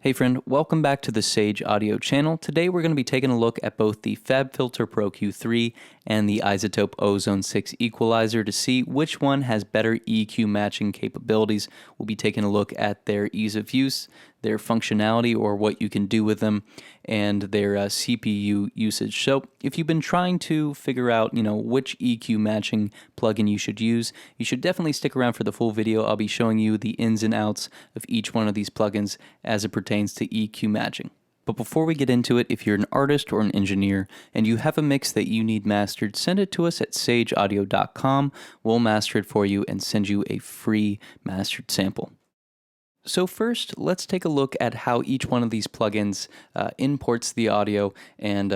Hey friend, welcome back to the Sage Audio channel. Today we're going to be taking a look at both the FabFilter Pro Q3 and the iZotope Ozone 6 equalizer to see which one has better EQ matching capabilities. We'll be taking a look at their ease of use, their functionality or what you can do with them, and their CPU usage. So if you've been trying to figure out, which EQ matching plugin you should use, you should definitely stick around for the full video. I'll be showing you the ins and outs of each one of these plugins as it pertains to EQ matching. But before we get into it, if you're an artist or an engineer and you have a mix that you need mastered, send it to us at sageaudio.com. We'll master it for you and send you a free mastered sample. So first, let's take a look at how each one of these plugins imports the audio and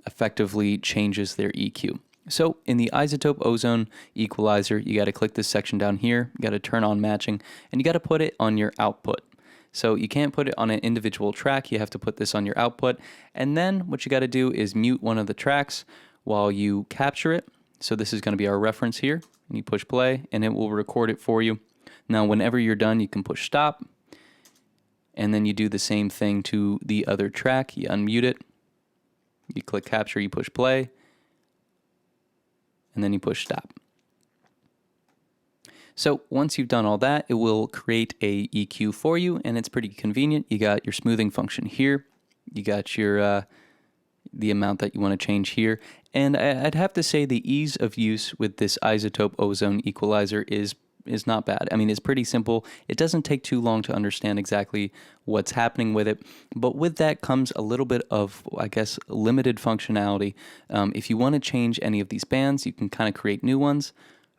effectively changes their EQ. So in the iZotope Ozone equalizer, you got to click this section down here, you got to turn on matching, and you got to put it on your output. So you can't put it on an individual track, you have to put this on your output, and then what you got to do is mute one of the tracks while you capture it. So this is going to be our reference here, and you push play, and it will record it for you. Now whenever you're done, you can push stop, and then you do the same thing to the other track. You unmute it, you click capture, you push play, and then you push stop. So once you've done all that, it will create a EQ for you, and it's pretty convenient. You got your smoothing function here, you got your the amount that you want to change here, and I'd have to say the ease of use with this iZotope Ozone equalizer is not bad. I mean, it's pretty simple. It doesn't take too long to understand exactly what's happening with it, but with that comes a little bit of, I guess, limited functionality. If you want to change any of these bands, you can kind of create new ones,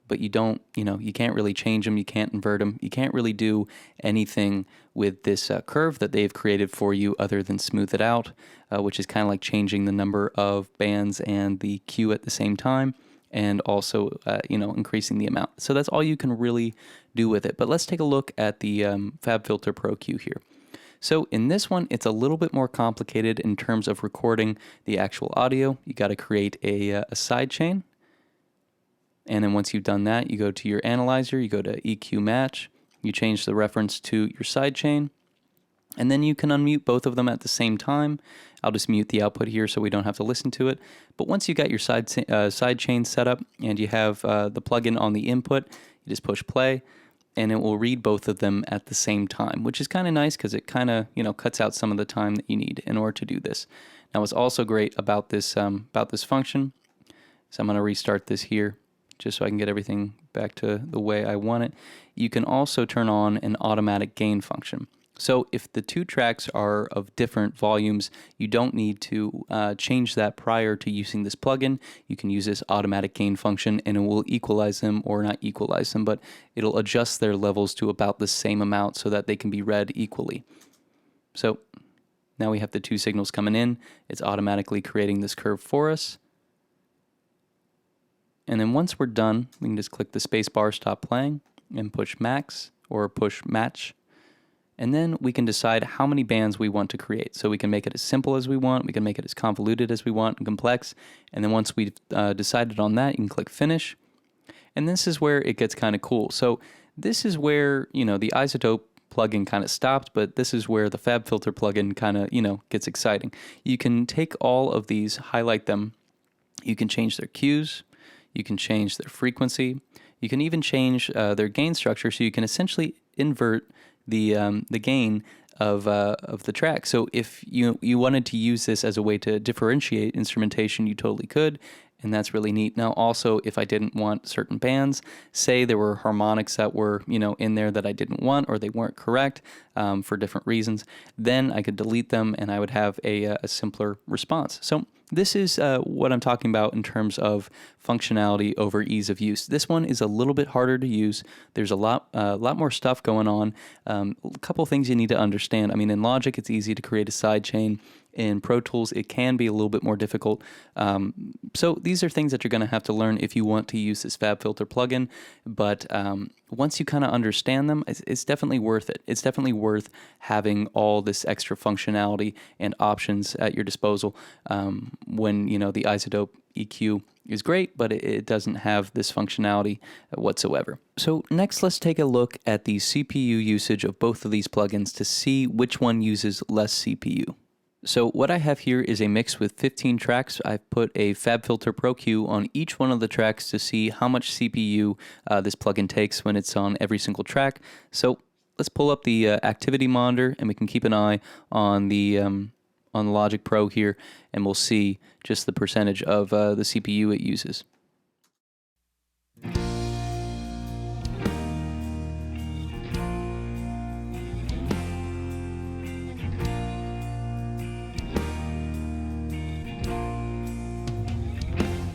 but you don't, you can't really change them, you can't invert them, you can't really do anything with this curve that they've created for you other than smooth it out, which is kind of like changing the number of bands and the Q at the same time, and also, increasing the amount. So that's all you can really do with it. But let's take a look at the FabFilter Pro Q here. So in this one, it's a little bit more complicated in terms of recording the actual audio. You got to create a sidechain. And then once you've done that, you go to your analyzer, you go to EQ match, you change the reference to your sidechain, and then you can unmute both of them at the same time. I'll just mute the output here so we don't have to listen to it. But once you got your sidechain set up and you have the plugin on the input, you just push play, and it will read both of them at the same time, which is kind of nice because it kind of cuts out some of the time that you need in order to do this. Now, what's also great about this function, so I'm going to restart this here, just so I can get everything back to the way I want it. You can also turn on an automatic gain function. So if the two tracks are of different volumes, you don't need to change that prior to using this plugin. You can use this automatic gain function and it will equalize them, or not equalize them, but it'll adjust their levels to about the same amount so that they can be read equally. So now we have the two signals coming in. It's automatically creating this curve for us. And then once we're done, we can just click the space bar, stop playing, and push max or push match. And then we can decide how many bands we want to create. So we can make it as simple as we want, we can make it as convoluted as we want, and complex. And then once we've decided on that, you can click finish. And this is where it gets kind of cool. So this is where, the iZotope plugin kind of stopped, but this is where the FabFilter plugin kind of, gets exciting. You can take all of these, highlight them, you can change their cues, you can change their frequency. You can even change their gain structure, so you can essentially invert the gain of the track. So if you wanted to use this as a way to differentiate instrumentation, you totally could, and that's really neat. Now, also, if I didn't want certain bands, say there were harmonics that were in there that I didn't want, or they weren't correct for different reasons, then I could delete them, and I would have a simpler response. So this is what I'm talking about in terms of functionality over ease of use. This one is a little bit harder to use. There's a lot more stuff going on. A couple things you need to understand. I mean, in Logic, it's easy to create a sidechain. In Pro Tools, it can be a little bit more difficult. So these are things that you're going to have to learn if you want to use this FabFilter plugin. But once you kind of understand them, it's definitely worth it. It's definitely worth having all this extra functionality and options at your disposal when the iZotope EQ is great, but it doesn't have this functionality whatsoever. So next, let's take a look at the CPU usage of both of these plugins to see which one uses less CPU. So what I have here is a mix with 15 tracks. I've put a FabFilter Pro Q on each one of the tracks to see how much CPU this plugin takes when it's on every single track. So let's pull up the activity monitor, and we can keep an eye on the Logic Pro here, and we'll see just the percentage of the CPU it uses.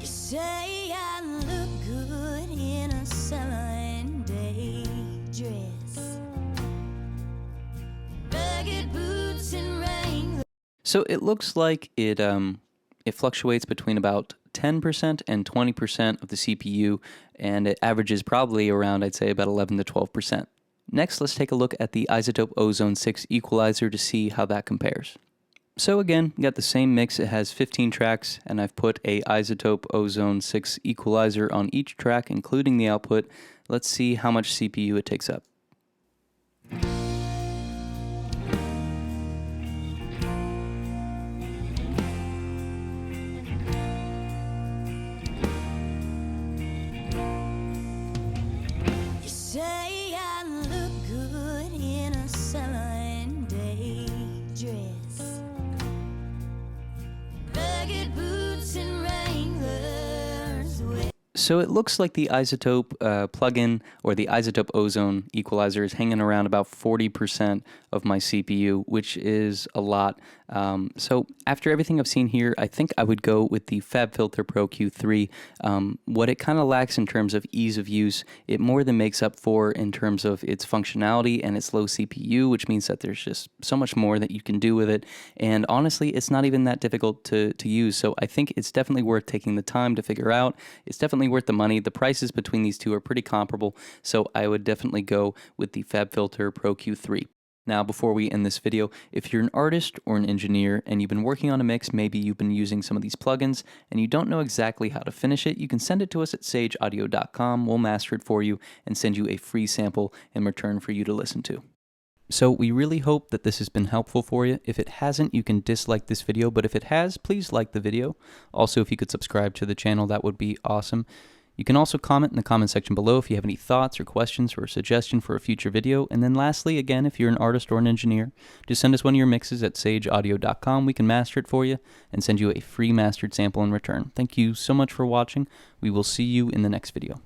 Say I look good in a summer day dress, rugged boots and rain. So it looks like it fluctuates between about 10% and 20% of the CPU, and it averages probably around, I'd say, about 11 to 12%. Next, let's take a look at the iZotope Ozone 6 equalizer to see how that compares. So again, you got the same mix. It has 15 tracks, and I've put a iZotope Ozone 6 equalizer on each track, including the output. Let's see how much CPU it takes up. You say I look good in a summer day dress, rugged boots and Wranglers. So it looks like the iZotope plugin, or the iZotope Ozone equalizer, is hanging around about 40% of my CPU, which is a lot. So after everything I've seen here, I think I would go with the FabFilter Pro Q3. What it kind of lacks in terms of ease of use, it more than makes up for in terms of its functionality and its low CPU, which means that there's just so much more that you can do with it. And honestly, it's not even that difficult to use. So I think it's definitely worth taking the time to figure out. It's definitely worth the money. The prices between these two are pretty comparable. So I would definitely go with the FabFilter Pro Q3. Now, before we end this video, if you're an artist or an engineer and you've been working on a mix, maybe you've been using some of these plugins and you don't know exactly how to finish it, you can send it to us at sageaudio.com. We'll master it for you and send you a free sample in return for you to listen to. So we really hope that this has been helpful for you. If it hasn't, you can dislike this video, but if it has, please like the video. Also, if you could subscribe to the channel, that would be awesome. You can also comment in the comment section below if you have any thoughts or questions or a suggestion for a future video. And then lastly, again, if you're an artist or an engineer, just send us one of your mixes at sageaudio.com. We can master it for you and send you a free mastered sample in return. Thank you so much for watching. We will see you in the next video.